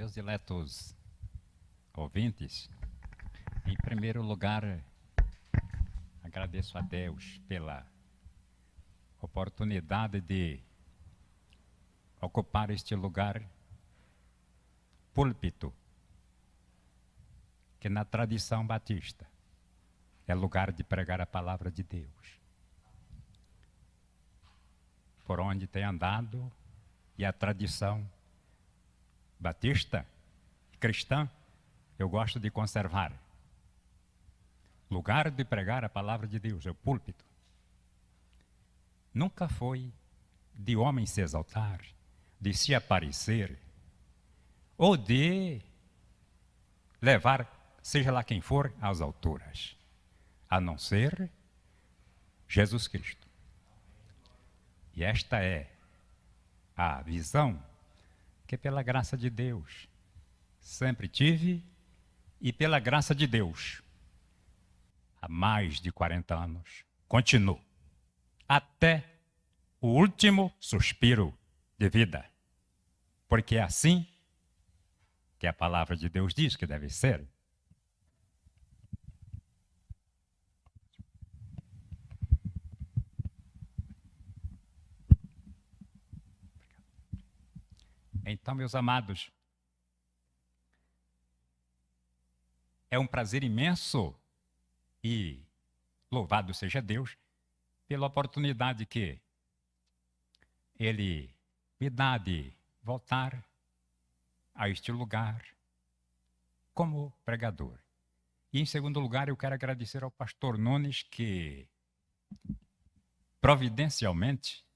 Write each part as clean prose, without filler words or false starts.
Meus diletos ouvintes, em primeiro lugar, agradeço a Deus pela oportunidade de ocupar este lugar púlpito, que na tradição batista é lugar de pregar a palavra de Deus. Por onde tem andado e a tradição batista, cristã, eu gosto de conservar. Lugar de pregar a palavra de Deus é o púlpito. Nunca foi de homem se exaltar, de se aparecer, ou de levar, seja lá quem for, às alturas, a não ser Jesus Cristo. E esta é a visão que, pela graça de Deus, sempre tive, e pela graça de Deus, há mais de 40 anos, continuo, até o último suspiro de vida. Porque é assim que a palavra de Deus diz que deve ser. Então, meus amados, é um prazer imenso e louvado seja Deus pela oportunidade que Ele me dá de voltar a este lugar como pregador. E, em segundo lugar, eu quero agradecer ao pastor Nunes que, providencialmente,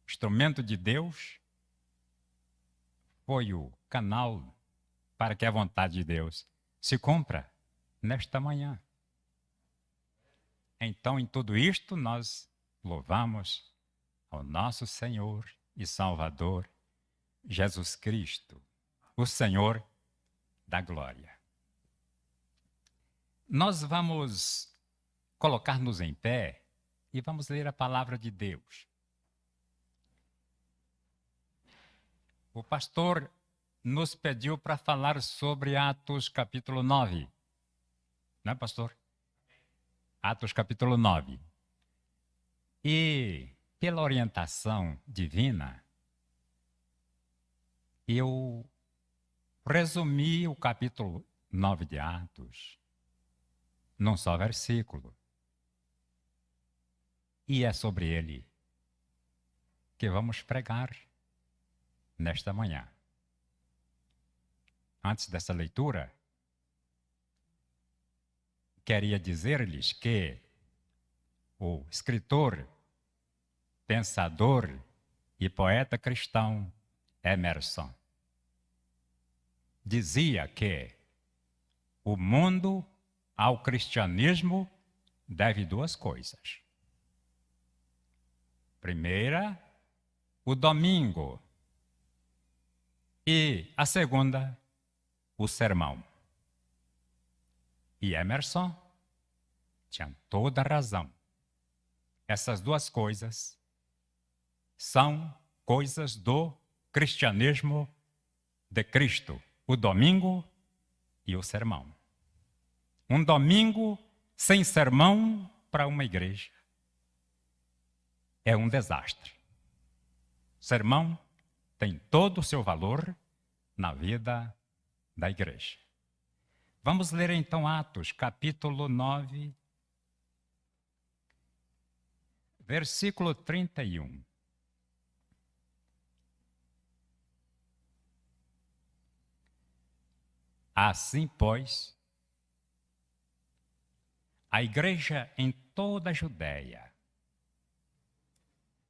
instrumento de Deus, foi o canal para que a vontade de Deus se cumpra nesta manhã. Então, em tudo isto, nós louvamos ao nosso Senhor e Salvador, Jesus Cristo, o Senhor da glória. Nós vamos colocar-nos em pé e vamos ler a palavra de Deus. O pastor nos pediu para falar sobre Atos capítulo 9. Não é, pastor? Atos capítulo 9. E, pela orientação divina, eu resumi o capítulo 9 de Atos num só versículo. E é sobre ele que vamos pregar nesta manhã. Antes dessa leitura, queria dizer-lhes que o escritor, pensador e poeta cristão Emerson dizia que o mundo ao cristianismo deve duas coisas. Primeira, o domingo, e a segunda, o sermão. E Emerson tinha toda a razão. Essas duas coisas são coisas do cristianismo de Cristo. O domingo e o sermão. Um domingo sem sermão para uma igreja é um desastre. Sermão tem todo o seu valor na vida da igreja. Vamos ler então Atos, capítulo 9, versículo 31. Assim, pois, a igreja em toda a Judéia,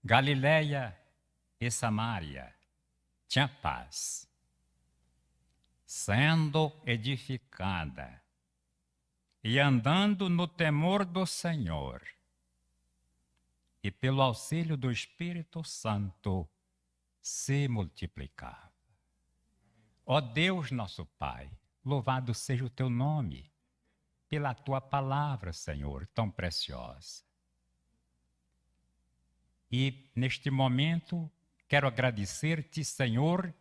Galiléia e Samaria tinha paz, sendo edificada e andando no temor do Senhor, e pelo auxílio do Espírito Santo se multiplicava. Ó Deus nosso Pai, louvado seja o teu nome, pela tua palavra, Senhor, tão preciosa. E neste momento quero agradecer-te, Senhor,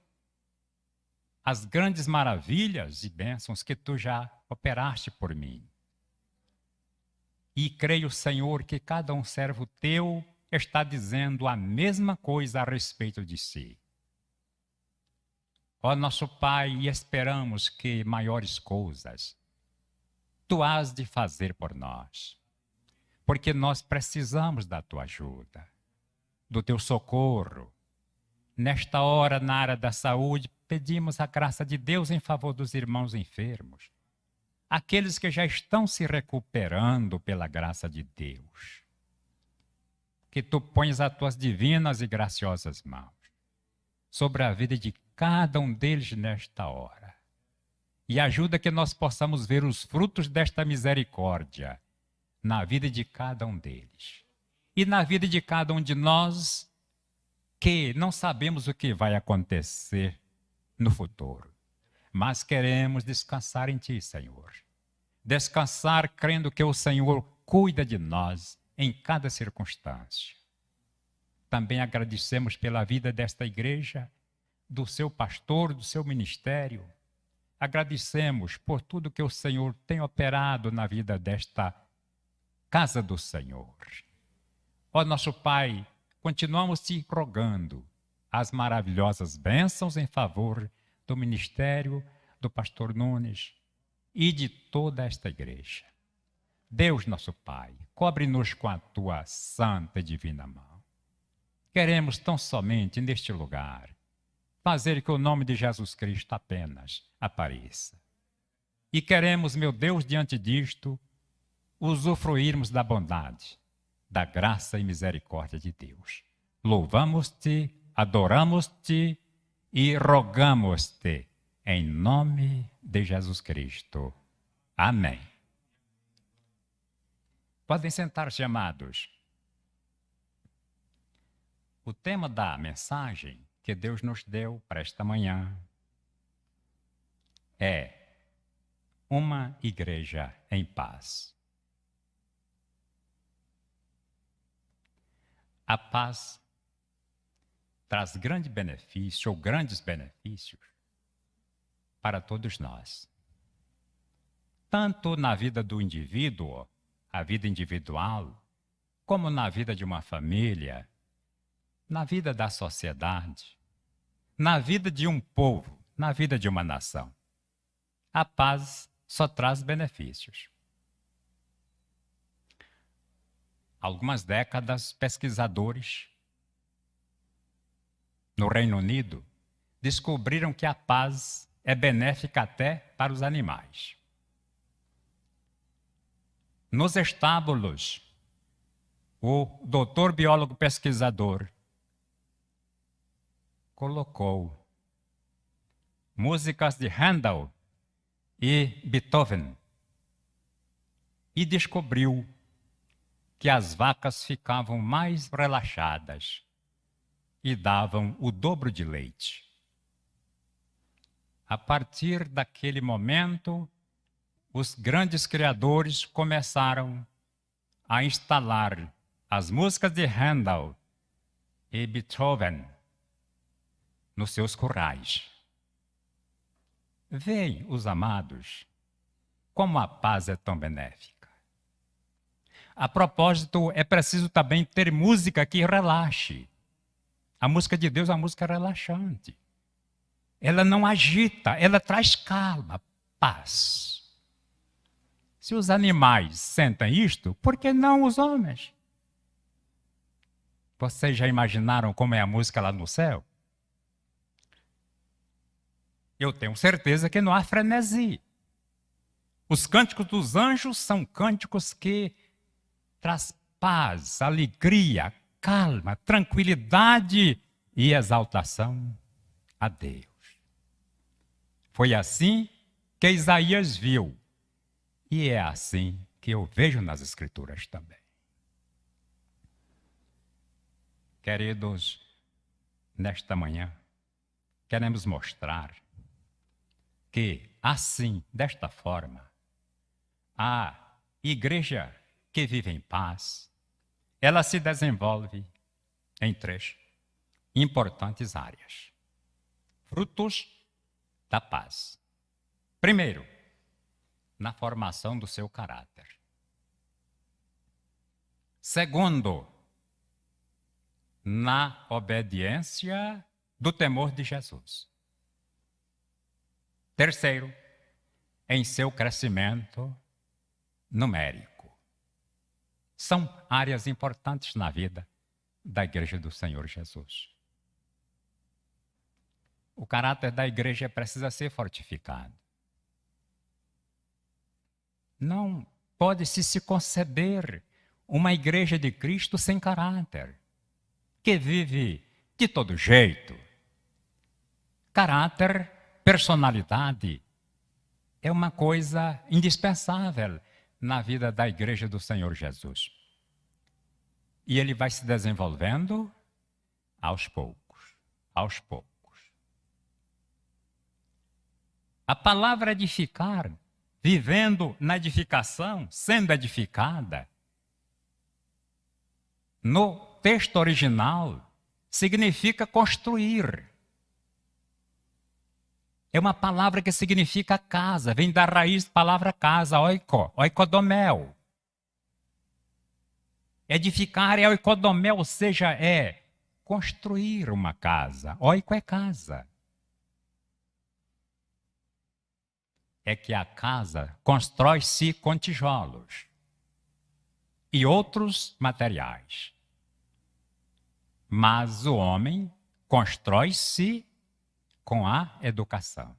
as grandes maravilhas e bênçãos que tu já operaste por mim. E creio, Senhor, que cada um servo teu está dizendo a mesma coisa a respeito de si. Ó nosso Pai, e esperamos que maiores coisas tu has de fazer por nós, porque nós precisamos da tua ajuda, do teu socorro. Nesta hora, na área da saúde, pedimos a graça de Deus em favor dos irmãos enfermos, aqueles que já estão se recuperando pela graça de Deus. Que tu ponhas as tuas divinas e graciosas mãos sobre a vida de cada um deles nesta hora. E ajuda que nós possamos ver os frutos desta misericórdia na vida de cada um deles. E na vida de cada um de nós, que não sabemos o que vai acontecer no futuro, mas queremos descansar em Ti, Senhor. Descansar crendo que o Senhor cuida de nós em cada circunstância. Também agradecemos pela vida desta igreja, do seu pastor, do seu ministério. Agradecemos por tudo que o Senhor tem operado na vida desta casa do Senhor. Ó nosso Pai, continuamos te rogando as maravilhosas bênçãos em favor do ministério do pastor Nunes e de toda esta igreja. Deus nosso Pai, cobre-nos com a tua santa e divina mão. Queremos tão somente neste lugar fazer que o nome de Jesus Cristo apenas apareça. E queremos, meu Deus, diante disto, usufruirmos da bondade, da graça e misericórdia de Deus. Louvamos-te, adoramos-te e rogamos-te em nome de Jesus Cristo. Amém. Podem sentar-se, amados. O tema da mensagem que Deus nos deu para esta manhã é uma igreja em paz. A paz traz grande benefício ou grandes benefícios para todos nós. Tanto na vida do indivíduo, a vida individual, como na vida de uma família, na vida da sociedade, na vida de um povo, na vida de uma nação. A paz só traz benefícios. Há algumas décadas, pesquisadores no Reino Unido descobriram que a paz é benéfica até para os animais. Nos estábulos, o doutor biólogo pesquisador colocou músicas de Handel e Beethoven e descobriu que as vacas ficavam mais relaxadas e davam o dobro de leite. A partir daquele momento, os grandes criadores começaram a instalar as músicas de Handel e Beethoven nos seus currais. Veem, os amados, como a paz é tão benéfica. A propósito, é preciso também ter música que relaxe. A música de Deus é uma música relaxante. Ela não agita, ela traz calma, paz. Se os animais sentem isto, por que não os homens? Vocês já imaginaram como é a música lá no céu? Eu tenho certeza que não há frenesi. Os cânticos dos anjos são cânticos que traz paz, alegria, calma, tranquilidade e exaltação a Deus. Foi assim que Isaías viu, e é assim que eu vejo nas Escrituras também. Queridos, nesta manhã, queremos mostrar que, assim, desta forma, a igreja que vive em paz, ela se desenvolve em 3 importantes áreas: frutos da paz. Primeiro, na formação do seu caráter. Segundo, na obediência do temor de Jesus. Terceiro, em seu crescimento numérico. São áreas importantes na vida da Igreja do Senhor Jesus. O caráter da igreja precisa ser fortificado. Não pode-se se conceber uma igreja de Cristo sem caráter, que vive de todo jeito. Caráter, personalidade, é uma coisa indispensável na vida da igreja do Senhor Jesus. E ele vai se desenvolvendo aos poucos, aos poucos. A palavra edificar, vivendo na edificação, sendo edificada, no texto original, significa construir. É uma palavra que significa casa, vem da raiz da palavra casa, oikodomel. Edificar é oikodomel, ou seja, é construir uma casa. Oiko é casa. É que a casa constrói-se com tijolos e outros materiais. Mas o homem constrói-se com a educação.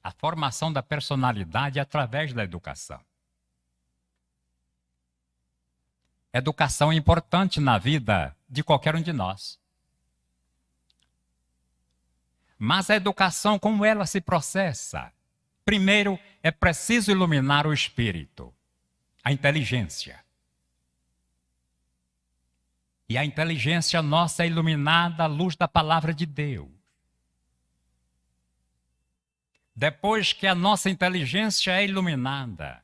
A formação da personalidade é através da educação. Educação é importante na vida de qualquer um de nós. Mas a educação, como ela se processa? Primeiro, é preciso iluminar o espírito, a inteligência. E a inteligência nossa é iluminada à luz da palavra de Deus. Depois que a nossa inteligência é iluminada,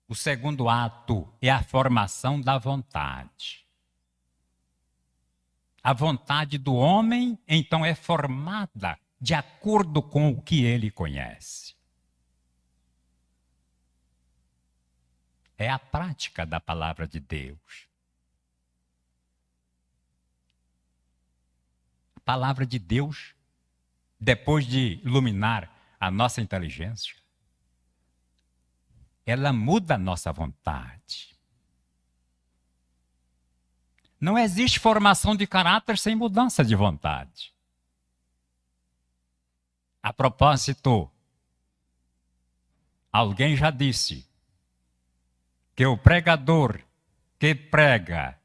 o segundo ato é a formação da vontade. A vontade do homem, então, é formada de acordo com o que ele conhece. É a prática da palavra de Deus. A palavra de Deus, depois de iluminar a nossa inteligência, ela muda a nossa vontade. Não existe formação de caráter sem mudança de vontade. A propósito, alguém já disse que o pregador que prega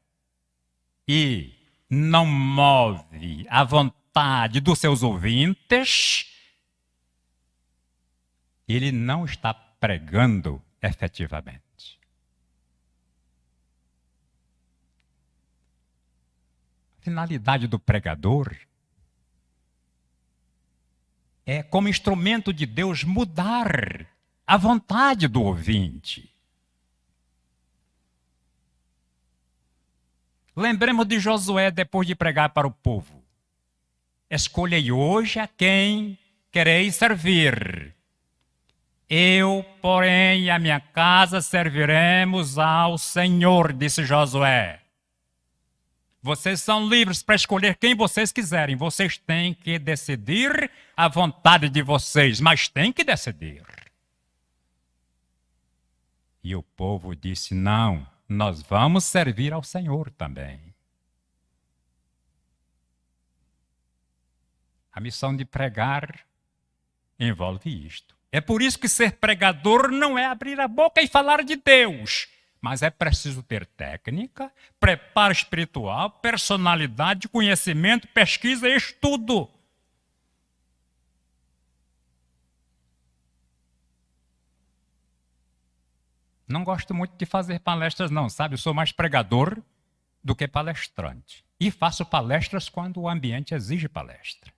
e não move a vontade dos seus ouvintes, ele não está pregando efetivamente. A finalidade do pregador é, como instrumento de Deus, mudar a vontade do ouvinte. Lembremos de Josué depois de pregar para o povo. Escolhei hoje a quem quereis servir. Eu, porém, e a minha casa serviremos ao Senhor, disse Josué. Vocês são livres para escolher quem vocês quiserem. Vocês têm que decidir a vontade de vocês, mas têm que decidir. E o povo disse, não, nós vamos servir ao Senhor também. A missão de pregar envolve isto. É por isso que ser pregador não é abrir a boca e falar de Deus, mas é preciso ter técnica, preparo espiritual, personalidade, conhecimento, pesquisa e estudo. Não gosto muito de fazer palestras não, sabe? Eu sou mais pregador do que palestrante. E faço palestras quando o ambiente exige palestra.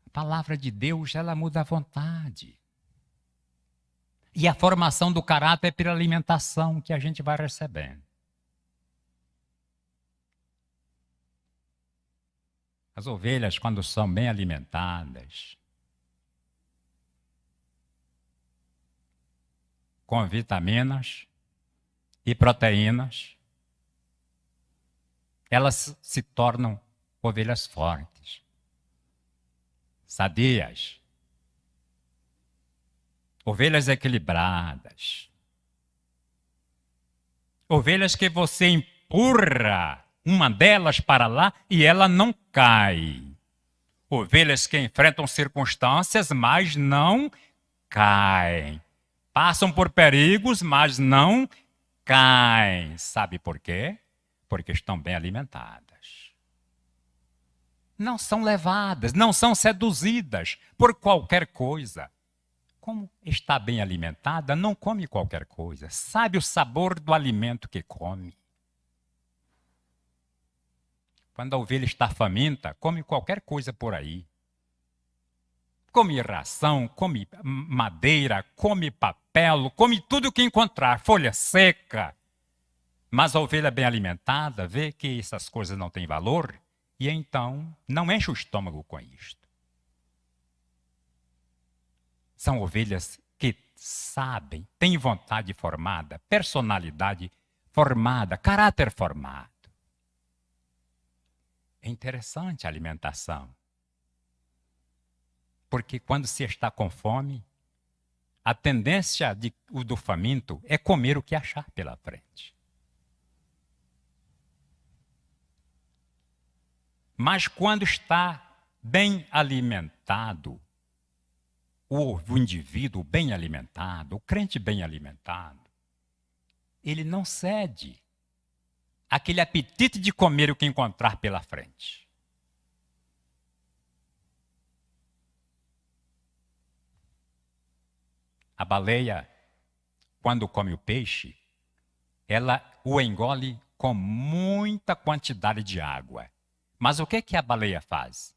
A palavra de Deus, ela muda a vontade. E a formação do caráter é pela alimentação que a gente vai recebendo. As ovelhas, quando são bem alimentadas, com vitaminas e proteínas, elas se tornam ovelhas fortes, sadias, ovelhas equilibradas, ovelhas que você empurra uma delas para lá e ela não cai. Ovelhas que enfrentam circunstâncias, mas não caem. Passam por perigos, mas não caem. Sabe por quê? Porque estão bem alimentadas. Não são levadas, não são seduzidas por qualquer coisa. Como está bem alimentada, não come qualquer coisa. Sabe o sabor do alimento que come. Quando a ovelha está faminta, come qualquer coisa por aí. Come ração, come madeira, come papel, come tudo o que encontrar, folha seca. Mas a ovelha bem alimentada vê que essas coisas não têm valor e então não enche o estômago com isto. São ovelhas que sabem, têm vontade formada, personalidade formada, caráter formado. É interessante a alimentação. Porque quando se está com fome, a tendência do faminto é comer o que achar pela frente. Mas quando está bem alimentado, o indivíduo bem alimentado, o crente bem alimentado, ele não cede aquele apetite de comer o que encontrar pela frente. A baleia, quando come o peixe, ela o engole com muita quantidade de água. Mas o que a baleia faz?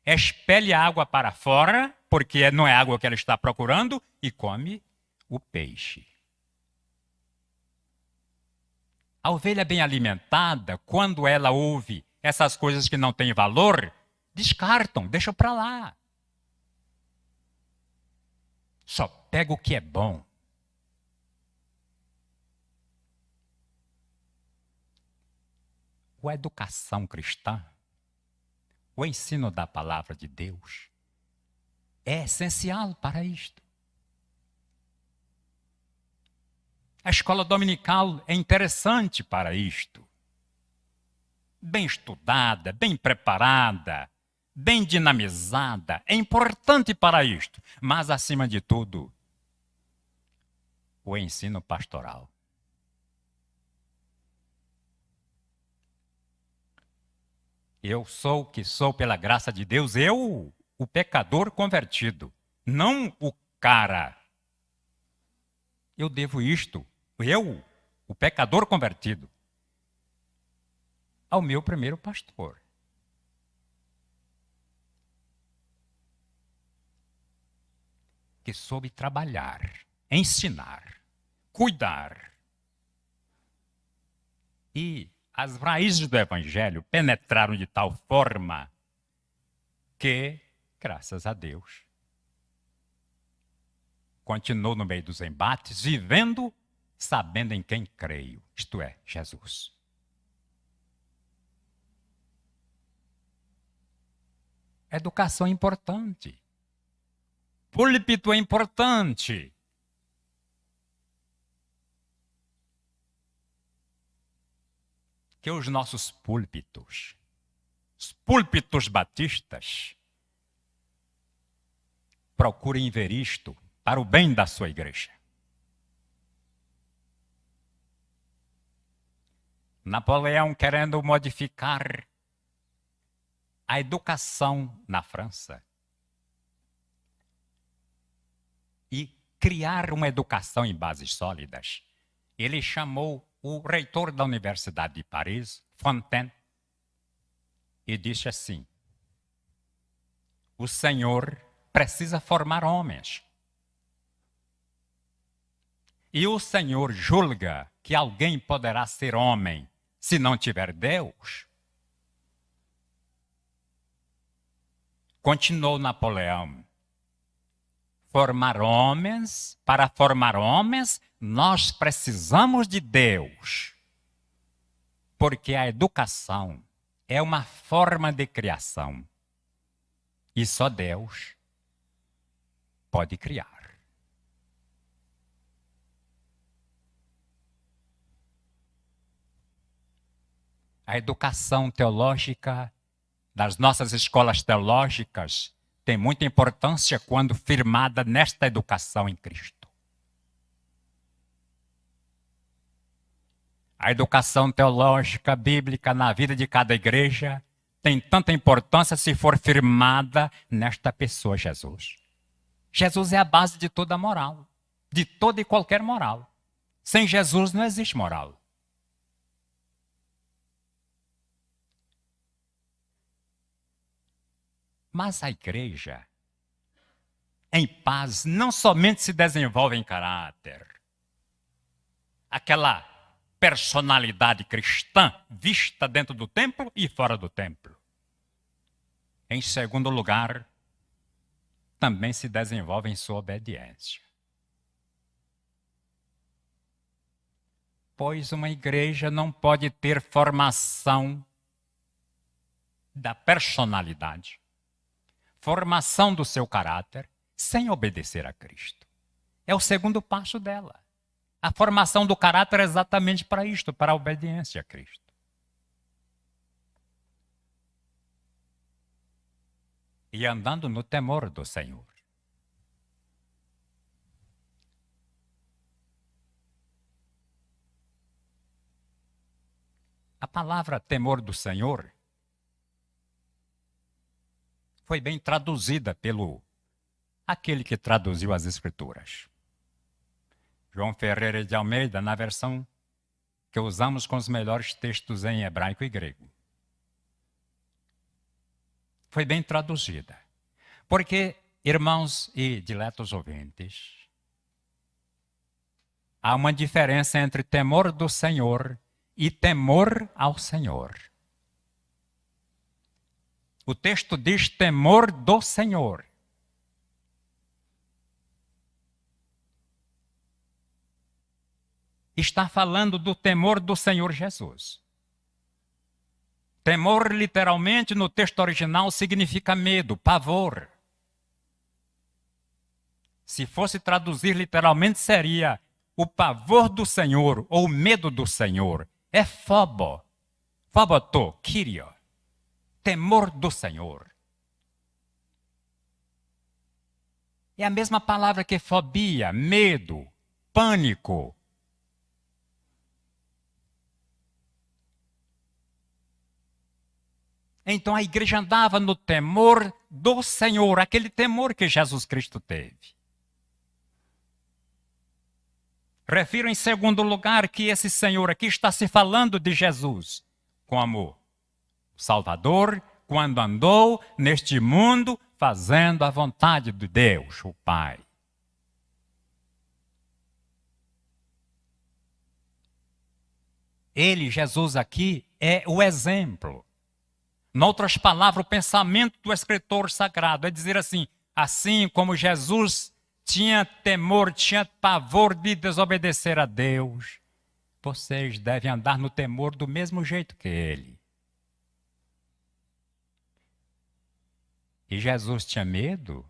Expele a água para fora, porque não é água que ela está procurando, e come o peixe. A ovelha bem alimentada, quando ela ouve essas coisas que não têm valor, descartam, deixam para lá. Só pega o que é bom. A educação cristã, o ensino da palavra de Deus, é essencial para isto. A escola dominical é interessante para isto. Bem estudada, bem preparada, bem dinamizada, é importante para isto. Mas, acima de tudo, o ensino pastoral. Eu sou o que sou pela graça de Deus, eu, o pecador convertido, não o cara. Eu devo isto, eu, o pecador convertido, ao meu primeiro pastor. Que soube trabalhar, ensinar, cuidar. E as raízes do Evangelho penetraram de tal forma que, graças a Deus, continuou no meio dos embates, vivendo, sabendo em quem creio, isto é, Jesus. Educação é importante. Púlpito é importante. Que os nossos púlpitos, os púlpitos batistas, procurem ver isto para o bem da sua igreja. Napoleão querendo modificar a educação na França e criar uma educação em bases sólidas. Ele chamou o reitor da Universidade de Paris, Fontaine, e disse assim: o Senhor precisa formar homens. E o Senhor julga que alguém poderá ser homem se não tiver Deus? Continuou Napoleão. Para formar homens, nós precisamos de Deus. Porque a educação é uma forma de criação. E só Deus pode criar. A educação teológica das nossas escolas teológicas tem muita importância quando firmada nesta educação em Cristo. A educação teológica bíblica na vida de cada igreja tem tanta importância se for firmada nesta pessoa, Jesus. Jesus é a base de toda a moral, de toda e qualquer moral. Sem Jesus não existe moral. Mas a igreja, em paz, não somente se desenvolve em caráter, aquela personalidade cristã vista dentro do templo e fora do templo. Em segundo lugar, também se desenvolve em sua obediência. Pois uma igreja não pode ter formação da personalidade, formação do seu caráter, sem obedecer a Cristo. É o segundo passo dela. A formação do caráter é exatamente para isto, para a obediência a Cristo. E andando no temor do Senhor. A palavra temor do Senhor foi bem traduzida pelo aquele que traduziu as Escrituras. João Ferreira de Almeida, na versão que usamos com os melhores textos em hebraico e grego. Foi bem traduzida. Porque, irmãos e diletos ouvintes, há uma diferença entre temor do Senhor e temor ao Senhor. O texto diz temor do Senhor. Está falando do temor do Senhor Jesus. Temor, literalmente, no texto original, significa medo, pavor. Se fosse traduzir literalmente, seria o pavor do Senhor, ou o medo do Senhor. É fobo, foboto, kyrio. Temor do Senhor. É a mesma palavra que fobia, medo, pânico. Então a igreja andava no temor do Senhor, aquele temor que Jesus Cristo teve. Refiro em segundo lugar que esse Senhor aqui está se falando de Jesus como Salvador, quando andou neste mundo fazendo a vontade de Deus, o Pai. Ele, Jesus aqui, é o exemplo. Em outras palavras, o pensamento do escritor sagrado é dizer assim como Jesus tinha temor, tinha pavor de desobedecer a Deus, vocês devem andar no temor do mesmo jeito que ele. E Jesus tinha medo?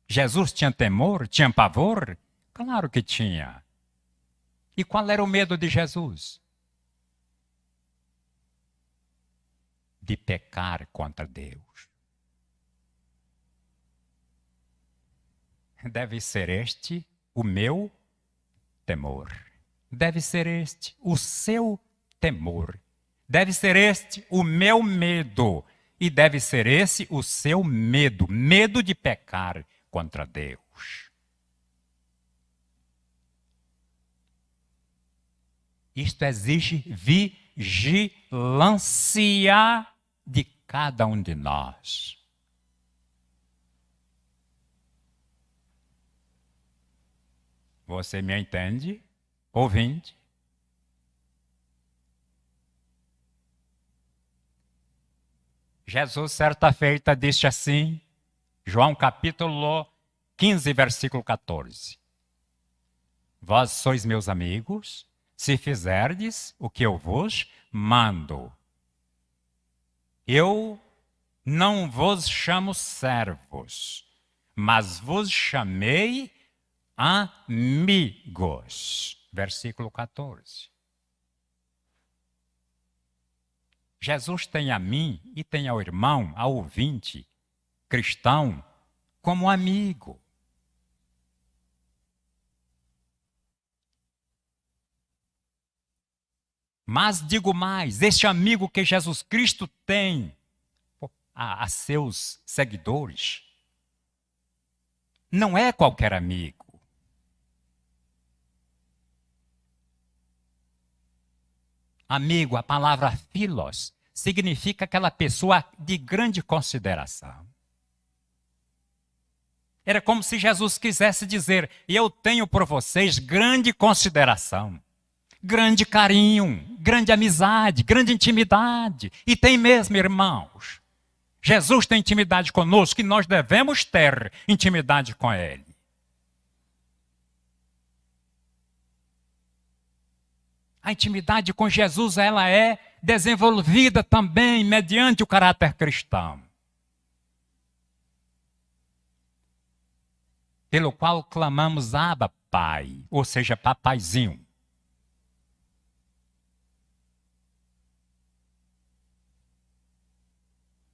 Jesus tinha temor? Tinha pavor? Claro que tinha. E qual era o medo de Jesus? De pecar contra Deus. Deve ser este o meu temor. Deve ser este o seu temor. Deve ser este o meu medo. E deve ser esse o seu medo. Medo de pecar contra Deus. Isto exige vigilância de cada um de nós. Você me entende, ouvinte? Jesus, certa feita, disse assim, João capítulo 15, versículo 14. Vós sois meus amigos, se fizerdes o que eu vos mando. Eu não vos chamo servos, mas vos chamei amigos. Versículo 14. Jesus tem a mim e tem ao irmão, ao ouvinte, cristão, como amigo. Mas digo mais, este amigo que Jesus Cristo tem a seus seguidores, não é qualquer amigo. Amigo, a palavra philos, significa aquela pessoa de grande consideração. Era como se Jesus quisesse dizer, eu tenho por vocês grande consideração, grande carinho, grande amizade, grande intimidade. E tem mesmo, irmãos. Jesus tem intimidade conosco e nós devemos ter intimidade com Ele. A intimidade com Jesus, ela é desenvolvida também mediante o caráter cristão. Pelo qual clamamos Abba, Pai, ou seja, papaizinho.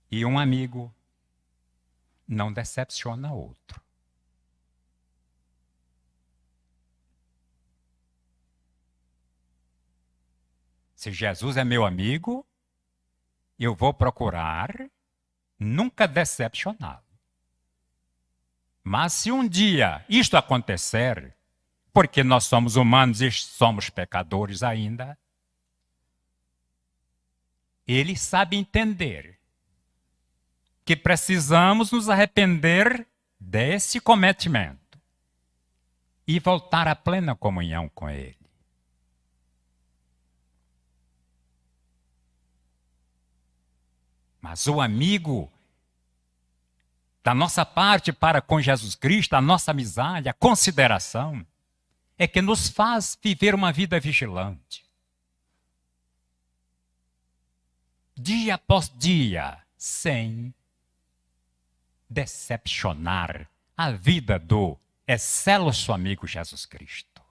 E um amigo não decepciona outro. Se Jesus é meu amigo, eu vou procurar nunca decepcioná-lo. Mas se um dia isto acontecer, porque nós somos humanos e somos pecadores ainda, ele sabe entender que precisamos nos arrepender desse cometimento e voltar à plena comunhão com Ele. Mas o amigo, da nossa parte para com Jesus Cristo, a nossa amizade, a consideração, é que nos faz viver uma vida vigilante. Dia após dia, sem decepcionar a vida do excelso amigo Jesus Cristo.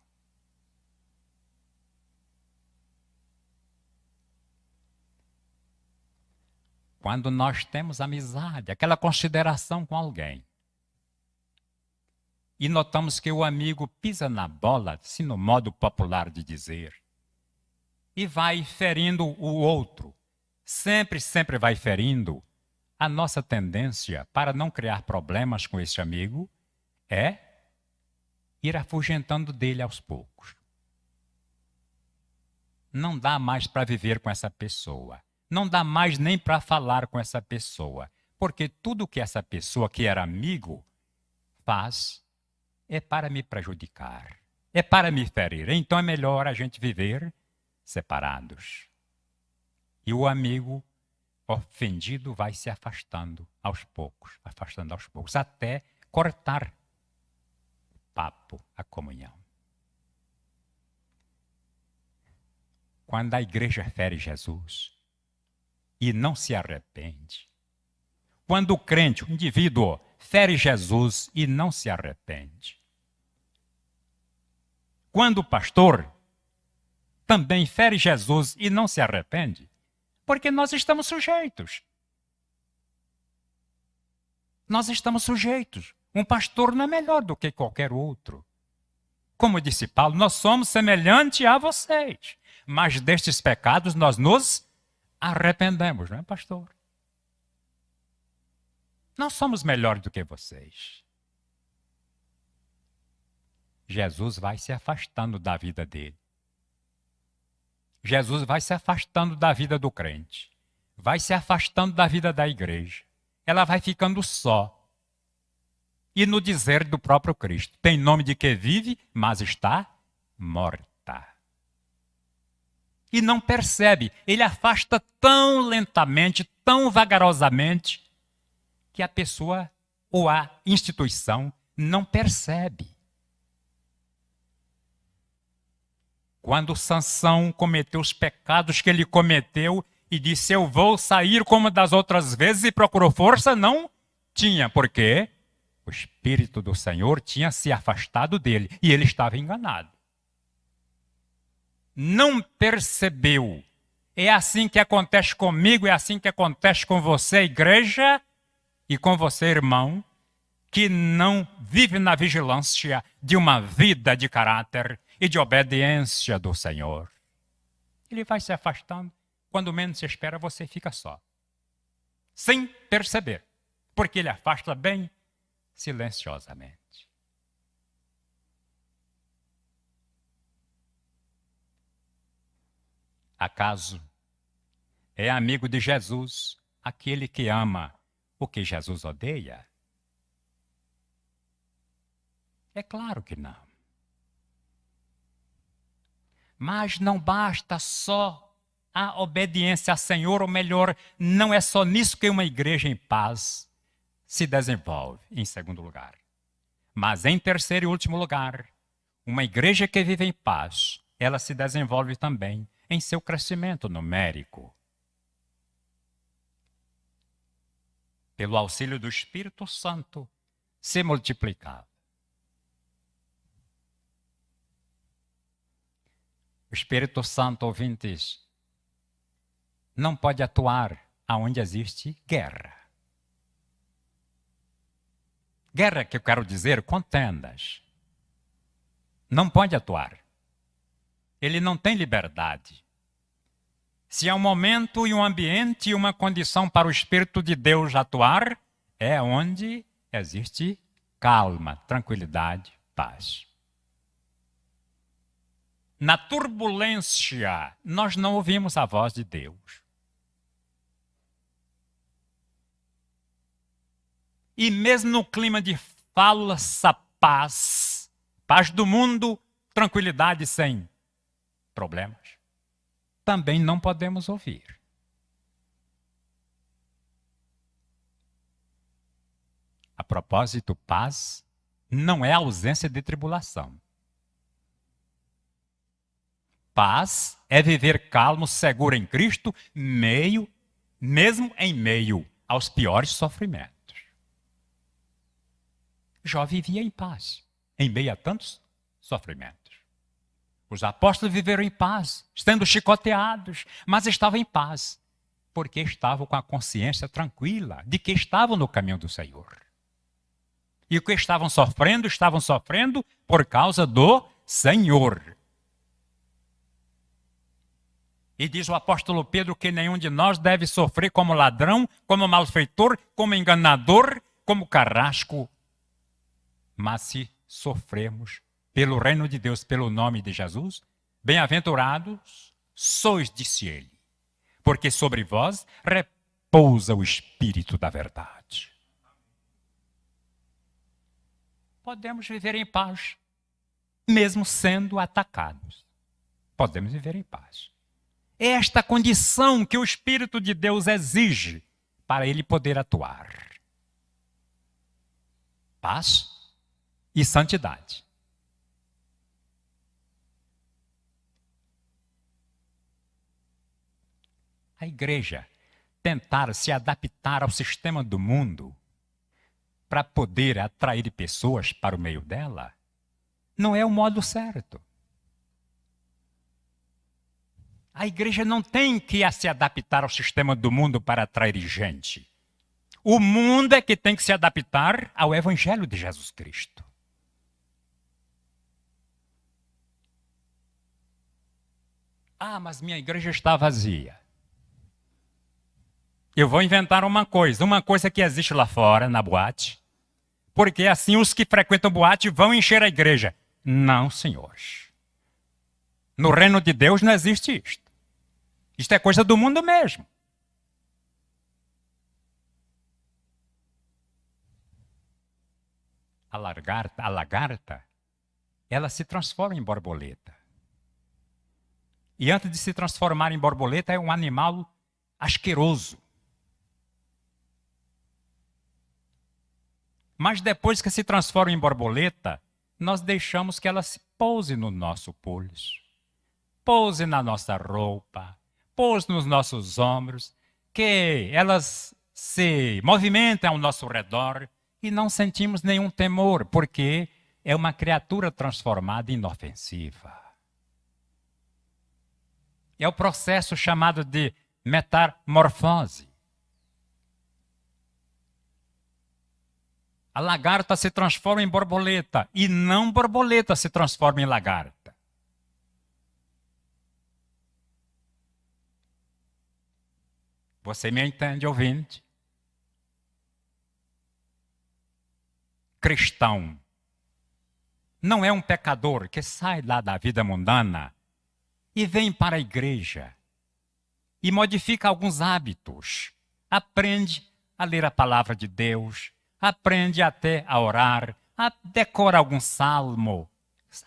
Quando nós temos amizade, aquela consideração com alguém, e notamos que o amigo pisa na bola, assim no modo popular de dizer, e vai ferindo o outro, sempre vai ferindo, a nossa tendência para não criar problemas com esse amigo é ir afugentando dele aos poucos. Não dá mais para viver com essa pessoa. Não dá mais nem para falar com essa pessoa. Porque tudo que essa pessoa que era amigo faz é para me prejudicar. É para me ferir. Então é melhor a gente viver separados. E o amigo ofendido vai se afastando aos poucos, até cortar o papo, a comunhão. Quando a igreja fere Jesus e não se arrepende, quando o crente, o indivíduo, fere Jesus e não se arrepende, quando o pastor também fere Jesus e não se arrepende, porque nós estamos sujeitos. Nós estamos sujeitos. Um pastor não é melhor do que qualquer outro. Como disse Paulo, nós somos semelhantes a vocês. Mas destes pecados nós nos arrependemos, não é, pastor? Nós somos melhores do que vocês. Jesus vai se afastando da vida dele. Jesus vai se afastando da vida do crente. Vai se afastando da vida da igreja. Ela vai ficando só. E no dizer do próprio Cristo, tem nome de que vive, mas está morta. E não percebe, ele afasta tão lentamente, tão vagarosamente que a pessoa ou a instituição não percebe. Quando Sansão cometeu os pecados que ele cometeu e disse, eu vou sair como das outras vezes, e procurou força, não tinha. Por quê? O Espírito do Senhor tinha se afastado dele e ele estava enganado. Não percebeu. É assim que acontece comigo, é assim que acontece com você, igreja, e com você, irmão, que não vive na vigilância de uma vida de caráter e de obediência do Senhor. Ele vai se afastando. Quando menos se espera, você fica só. Sem perceber. Porque ele afasta bem silenciosamente. Acaso é amigo de Jesus aquele que ama o que Jesus odeia? É claro que não. Mas não basta só a obediência ao Senhor, ou melhor, não é só nisso que uma igreja em paz se desenvolve, em segundo lugar. Mas em terceiro e último lugar, uma igreja que vive em paz, ela se desenvolve também em seu crescimento numérico. Pelo auxílio do Espírito Santo, se multiplicava. O Espírito Santo, ouvintes, não pode atuar onde existe guerra. Guerra, que eu quero dizer, contendas. Não pode atuar. Ele não tem liberdade. Se há um momento e um ambiente e uma condição para o Espírito de Deus atuar, é onde existe calma, tranquilidade, paz. Na turbulência, nós não ouvimos a voz de Deus. E mesmo no clima de falsa paz, paz do mundo, tranquilidade sem problemas, também não podemos ouvir. A propósito, paz não é ausência de tribulação. Paz é viver calmo, seguro em Cristo, mesmo em meio aos piores sofrimentos. Jó vivia em paz, em meio a tantos sofrimentos. Os apóstolos viveram em paz, sendo chicoteados, mas estavam em paz, porque estavam com a consciência tranquila de que estavam no caminho do Senhor. E o que estavam sofrendo por causa do Senhor. E diz o apóstolo Pedro que nenhum de nós deve sofrer como ladrão, como malfeitor, como enganador, como carrasco. Mas se sofremos pelo reino de Deus, pelo nome de Jesus, bem-aventurados sois, disse ele, porque sobre vós repousa o Espírito da verdade. Podemos viver em paz, mesmo sendo atacados. Podemos viver em paz. É esta condição que o Espírito de Deus exige para ele poder atuar. Paz e santidade. A igreja tentar se adaptar ao sistema do mundo para poder atrair pessoas para o meio dela, não é o modo certo. A igreja não tem que se adaptar ao sistema do mundo para atrair gente. O mundo é que tem que se adaptar ao Evangelho de Jesus Cristo. Ah, mas minha igreja está vazia. Eu vou inventar uma coisa que existe lá fora, na boate, porque assim os que frequentam boate vão encher a igreja. Não, senhores. No reino de Deus não existe isto. Isto é coisa do mundo mesmo. A lagarta, ela se transforma em borboleta. E antes de se transformar em borboleta, é um animal asqueroso. Mas depois que se transforma em borboleta, nós deixamos que ela se pouse no nosso pulso, pouse na nossa roupa, pouse nos nossos ombros, que elas se movimentem ao nosso redor e não sentimos nenhum temor, porque é uma criatura transformada e inofensiva. É o processo chamado de metamorfose. A lagarta se transforma em borboleta e não borboleta se transforma em lagarta. Você me entende, ouvinte? Cristão não é um pecador que sai lá da vida mundana e vem para a igreja e modifica alguns hábitos, aprende a ler a palavra de Deus, aprende até a orar, decora algum salmo,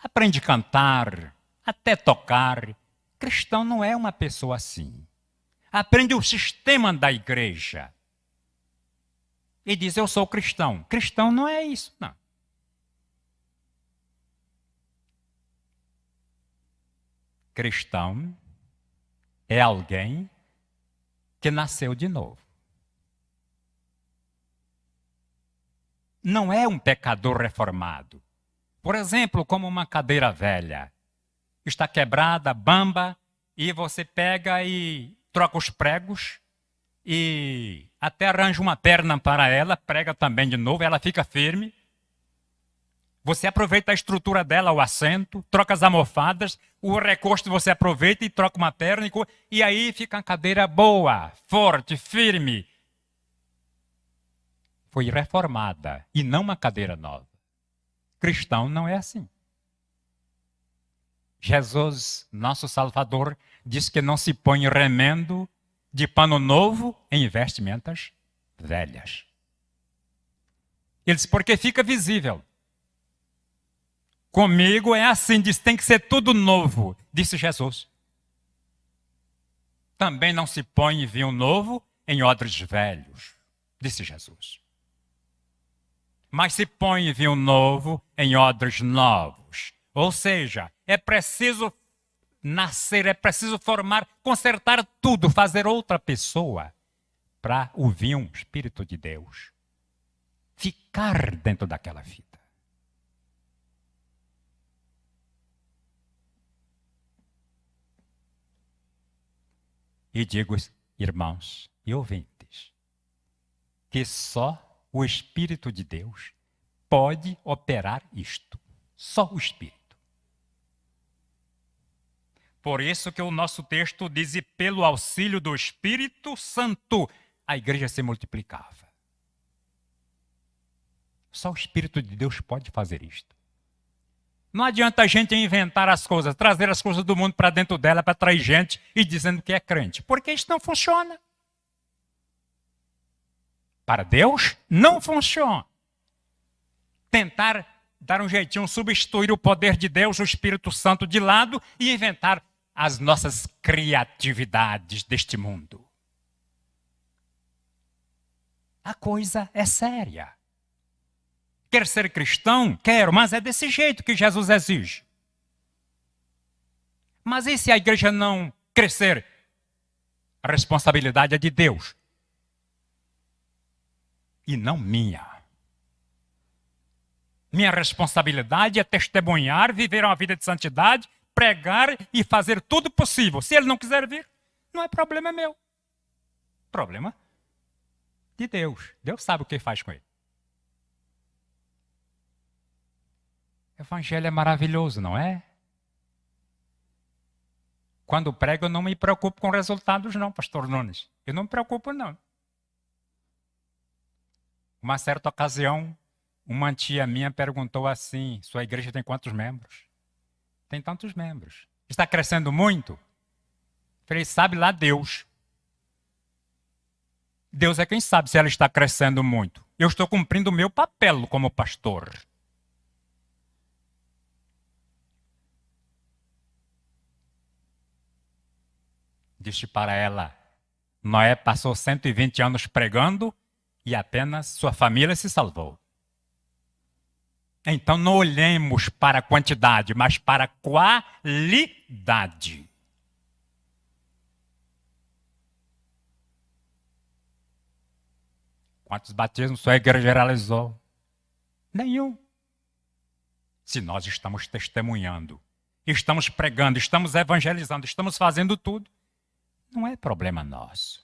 aprende a cantar, até tocar. Cristão não é uma pessoa assim. Aprende o sistema da igreja e diz, eu sou cristão. Cristão não é isso, não. Cristão é alguém que nasceu de novo. Não é um pecador reformado. Por exemplo, como uma cadeira velha. Está quebrada, bamba, e você pega e troca os pregos e até arranja uma perna para ela, prega também de novo, ela fica firme. Você aproveita a estrutura dela, o assento, troca as almofadas, o recosto você aproveita e troca uma perna, e aí fica uma cadeira boa, forte, firme. Foi reformada e não uma cadeira nova. Cristão não é assim. Jesus, nosso Salvador, diz que não se põe remendo de pano novo em vestimentas velhas. Ele diz, porque fica visível. Comigo é assim, diz, tem que ser tudo novo, disse Jesus. Também não se põe vinho novo em odres velhos, disse Jesus. Mas se põe vinho novo em odres novos. Ou seja, é preciso nascer, é preciso formar, consertar tudo, fazer outra pessoa para o vinho, o Espírito de Deus, ficar dentro daquela vida. E digo, irmãos e ouvintes, que só o Espírito de Deus pode operar isto. Só o Espírito. Por isso que o nosso texto diz, e pelo auxílio do Espírito Santo, a igreja se multiplicava. Só o Espírito de Deus pode fazer isto. Não adianta a gente inventar as coisas, trazer as coisas do mundo para dentro dela, para atrair gente e dizendo que é crente. Porque isso não funciona. Para Deus, não funciona. Tentar dar um jeitinho, substituir o poder de Deus, o Espírito Santo de lado e inventar as nossas criatividades deste mundo. A coisa é séria. Quer ser cristão? Quero, mas é desse jeito que Jesus exige. Mas e se a igreja não crescer? A responsabilidade é de Deus. E não minha. Minha responsabilidade é testemunhar, viver uma vida de santidade, pregar e fazer tudo possível. Se ele não quiser vir, não é problema meu. Problema de Deus. Deus sabe o que faz com ele. O evangelho é maravilhoso, não é? Quando prego, eu não me preocupo com resultados, não, pastor Nunes. Eu não me preocupo, não. Uma certa ocasião, uma tia minha perguntou assim, sua igreja tem quantos membros? Tem tantos membros. Está crescendo muito? Falei, sabe lá Deus. Deus é quem sabe se ela está crescendo muito. Eu estou cumprindo o meu papel como pastor. Disse para ela, Noé passou 120 anos pregando e apenas sua família se salvou. Então não olhemos para a quantidade, mas para a qualidade. Quantos batismos sua igreja realizou? Nenhum. Se nós estamos testemunhando, estamos pregando, estamos evangelizando, estamos fazendo tudo, não é problema nosso.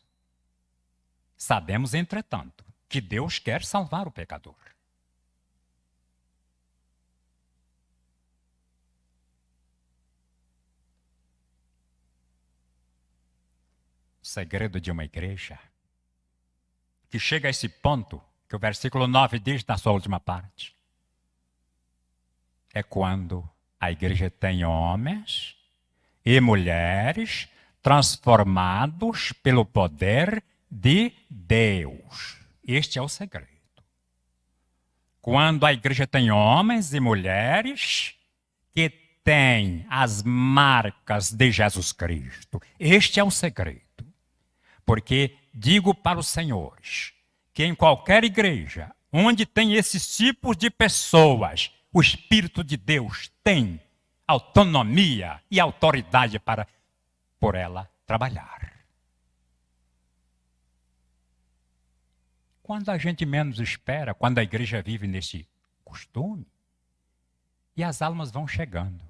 Sabemos, entretanto, que Deus quer salvar o pecador. O segredo de uma igreja que chega a esse ponto, que o versículo 9 diz na sua última parte, é quando a igreja tem homens e mulheres transformados pelo poder de Deus. Este é o segredo. Quando a igreja tem homens e mulheres que têm as marcas de Jesus Cristo. Este é o segredo. Porque digo para os senhores que em qualquer igreja onde tem esses tipos de pessoas, o Espírito de Deus tem autonomia e autoridade para por ela trabalhar. Quando a gente menos espera, quando a igreja vive nesse costume, e as almas vão chegando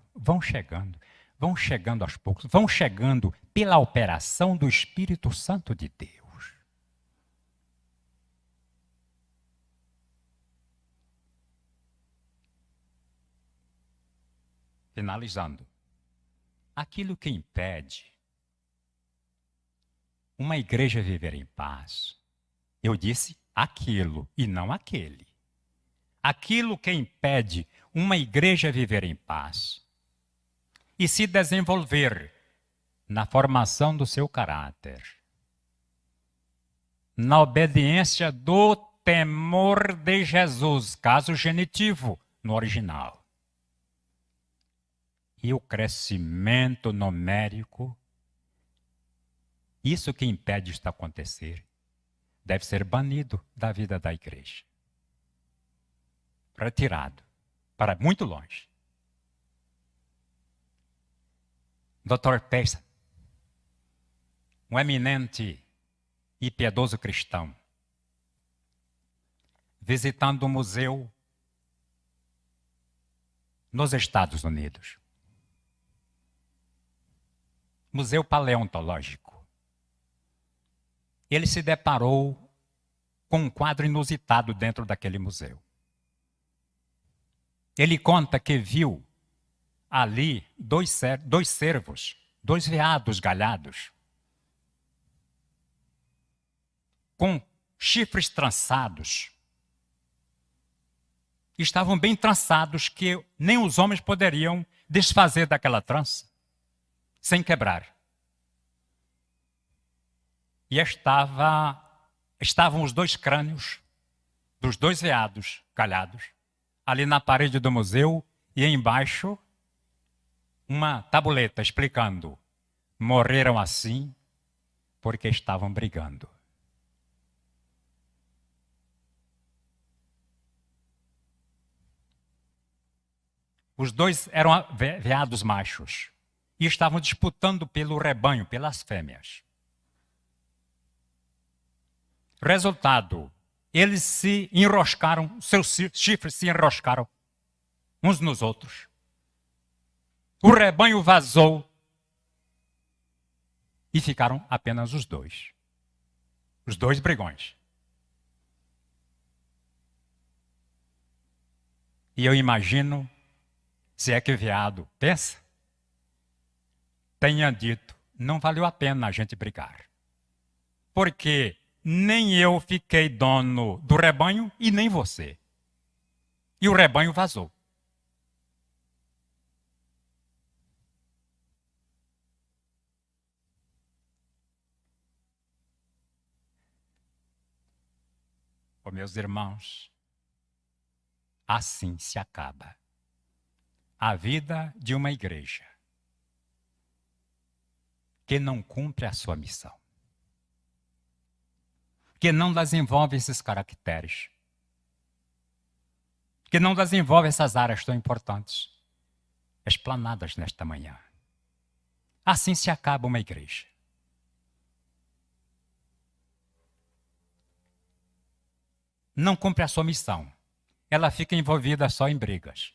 aos poucos, vão chegando pela operação do Espírito Santo de Deus. Finalizando, aquilo que impede uma igreja viver em paz, eu disse aquilo e não aquele. Aquilo que impede uma igreja viver em paz e se desenvolver na formação do seu caráter, na obediência do temor de Jesus, caso genitivo no original, e o crescimento numérico, isso que impede isto acontecer, deve ser banido da vida da igreja. Retirado para muito longe. Dr. Payson, um eminente e piedoso cristão, visitando um museu nos Estados Unidos. Museu Paleontológico. Ele se deparou com um quadro inusitado dentro daquele museu. Ele conta que viu ali dois cervos, dois veados galhados, com chifres trançados. Estavam bem trançados que nem os homens poderiam desfazer daquela trança sem quebrar. E estavam os dois crânios dos dois veados galhados ali na parede do museu e embaixo uma tabuleta explicando: morreram assim porque estavam brigando. Os dois eram veados machos e estavam disputando pelo rebanho, pelas fêmeas. Resultado, eles se enroscaram, seus chifres se enroscaram uns nos outros. O rebanho vazou e ficaram apenas os dois brigões. E eu imagino, se é que veado pensa, tenha dito, não valeu a pena a gente brigar. Porque nem eu fiquei dono do rebanho e nem você. E o rebanho vazou. Oh, meus irmãos, assim se acaba a vida de uma igreja que não cumpre a sua missão, que não desenvolve esses caracteres, que não desenvolve essas áreas tão importantes, explanadas nesta manhã. Assim se acaba uma igreja. Não cumpre a sua missão. Ela fica envolvida só em brigas.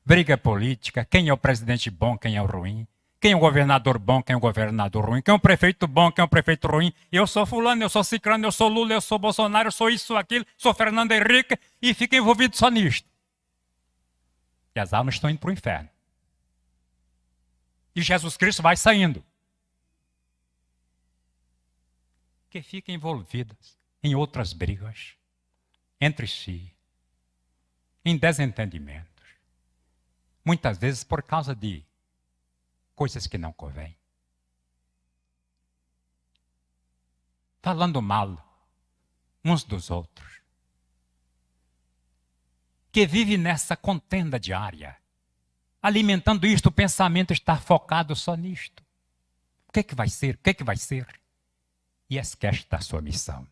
Briga política, quem é o presidente bom, quem é o ruim, quem é o governador bom, quem é o governador ruim, quem é o prefeito bom, quem é o prefeito ruim. Eu sou fulano, eu sou ciclano, eu sou Lula, eu sou Bolsonaro, eu sou isso, sou aquilo, sou Fernando Henrique, e fica envolvido só nisto. E as almas estão indo para o inferno. E Jesus Cristo vai saindo. Que fiquam envolvidas em outras brigas, entre si, em desentendimentos. Muitas vezes por causa de coisas que não convêm. Falando mal uns dos outros. Que vive nessa contenda diária. Alimentando isto, o pensamento está focado só nisto. O que é que vai ser? O que é que vai ser? E esquece da sua missão.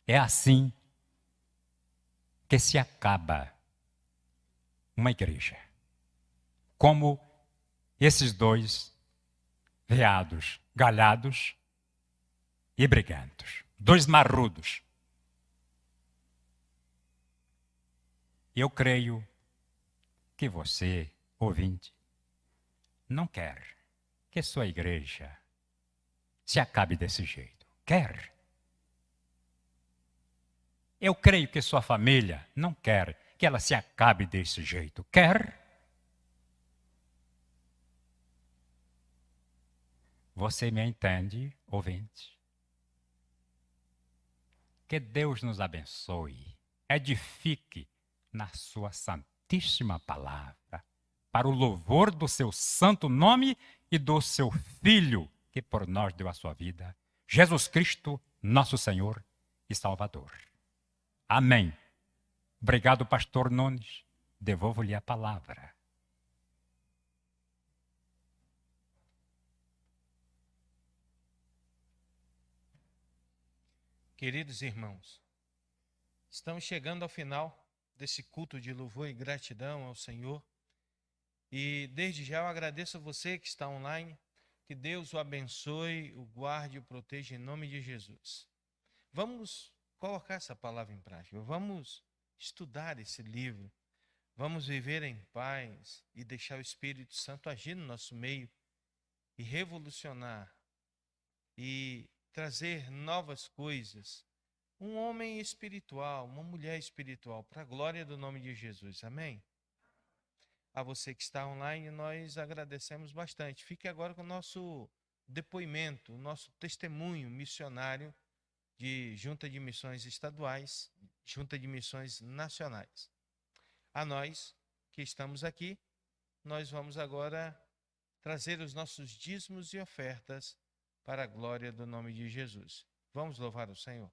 É assim que se acaba uma igreja. Como esses dois veados galhados e brigantes. Dois marrudos. Eu creio que você, ouvinte, não quer que sua igreja se acabe desse jeito. Quer. Eu creio que sua família não quer que ela se acabe desse jeito. Quer? Você me entende, ouvinte? Que Deus nos abençoe, edifique na sua santíssima palavra, para o louvor do seu santo nome e do seu Filho, que por nós deu a sua vida, Jesus Cristo, nosso Senhor e Salvador. Amém. Obrigado, pastor Nunes. Devolvo-lhe a palavra. Queridos irmãos, estamos chegando ao final desse culto de louvor e gratidão ao Senhor. E desde já eu agradeço a você que está online. Que Deus o abençoe, o guarde e o proteja em nome de Jesus. Vamos colocar essa palavra em prática. Vamos estudar esse livro. Vamos viver em paz e deixar o Espírito Santo agir no nosso meio e revolucionar e trazer novas coisas. Um homem espiritual, uma mulher espiritual, para a glória do nome de Jesus. Amém? A você que está online, nós agradecemos bastante. Fique agora com o nosso depoimento, o nosso testemunho missionário de Junta de Missões Estaduais, Junta de Missões Nacionais. A nós que estamos aqui, nós vamos agora trazer os nossos dízimos e ofertas para a glória do nome de Jesus. Vamos louvar o Senhor.